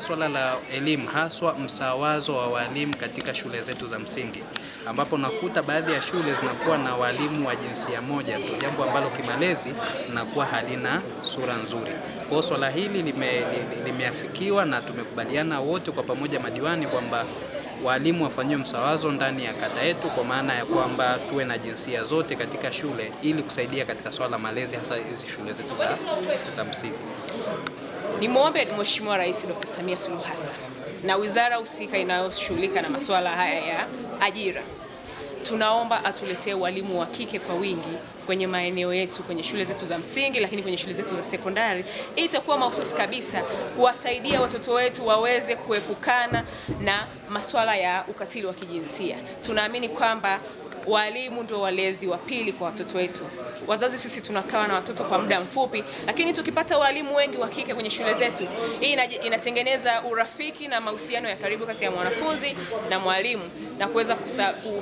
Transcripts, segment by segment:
Swala la elimu, haswa msawazo wa walimu katika shule zetu za msingi, ambapo nakuta baadhi ya shule zinakuwa na walimu wa jinsia moja tu, jambo ambalo kimalezi linakuwa halina sura nzuri. Kwa swala hili limeafikiwa na tumekubaliana wote kwa pamoja madiwani kwamba walimu wafanyiwe msawazo ndani ya kata yetu, kwa maana ya kwamba tuwe na jinsia zote katika shule ili kusaidia katika swala malezi, hasa hizi shule zetu za msingi. Nimwombe Mheshimiwa Rais Dr. Samia Suluhu Hassan na wizara husika inayoshughulika na masuala haya ya ajira, tunaomba atuletee walimu wa kike kwa wingi kwenye maeneo yetu, kwenye shule zetu za msingi, lakini kwenye shule zetu za sekondari. Hii itakuwa mahususi kabisa kuwasaidia watoto wetu waweze kuepukana na masuala ya ukatili wa kijinsia. Tunaamini kwamba walimu ndio walezi wa pili kwa watoto wetu. Wazazi sisi tunakaa na watoto kwa muda mfupi, lakini tukipata walimu wengi wa kike kwenye shule zetu, hii inatengeneza urafiki na mahusiano ya karibu kati ya mwanafunzi na mwalimu na kuweza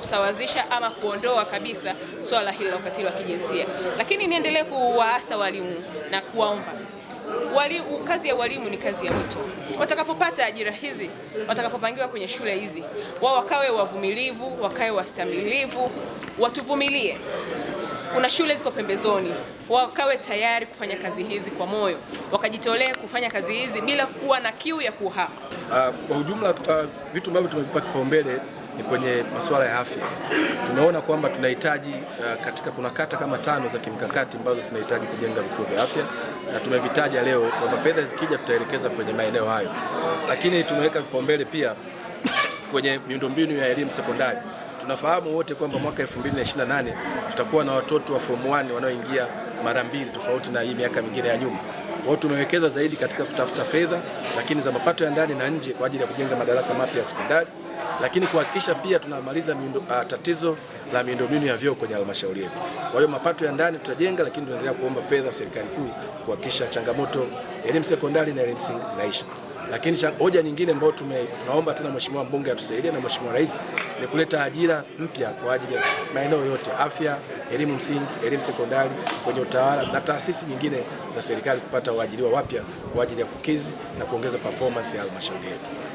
kusawazisha ama kuondoa kabisa swala hili la ukatili wa kijinsia. Lakini niendelee kuwaasa walimu na kuwaomba, kazi ya walimu ni kazi ya wito. Watakapopata ajira hizi, watakapopangiwa kwenye shule hizi, wao wakawe wavumilivu, wakawe wastamilivu, watuvumilie. Kuna shule ziko pembezoni, wakawe tayari kufanya kazi hizi kwa moyo, wakajitolea kufanya kazi hizi bila kuwa na kiu ya kuhama. Kwa ujumla, vitu ambavyo tumevipa kipaumbele ni kwenye masuala ya afya. Tumeona kwamba tunahitaji kuna kata kama 5 za kimkakati ambazo tunahitaji kujenga vituo vya afya, na tumevitaja leo kwamba fedha zikija tutaelekeza kwenye maeneo hayo. Lakini tumeweka vipaumbele pia kwenye miundombinu ya elimu sekondari. Tunafahamu wote kwamba mwaka 2028 tutakuwa na watoto wa form 1 wanaoingia mara 2 tofauti na hii miaka mingine ya nyuma. Wao tumewekeza zaidi katika kutafuta fedha lakini za mapato ya ndani na nje kwa ajili ya kujenga madarasa mapya ya sekondari, lakini kuhakikisha pia tunamaliza tatizo la miundombinu ya vyoo kwenye halmashauri yetu. Kwa hiyo mapato ya ndani tutajenga, lakini tunaendelea kuomba fedha serikali kuu kuhakikisha changamoto elimu sekondari na elimu msingi zinaisha. Lakini hoja nyingine ambayo tunaomba tena Mheshimiwa mbunge atusaidie na Mheshimiwa Rais ni kuleta ajira mpya kwa ajili ya maeneo yote: afya, elimu msingi, elimu sekondari, kwenye utawala na taasisi nyingine za serikali, kupata waajiriwa wapya kwa ajili ya kukizi na kuongeza performance ya halmashauri yetu.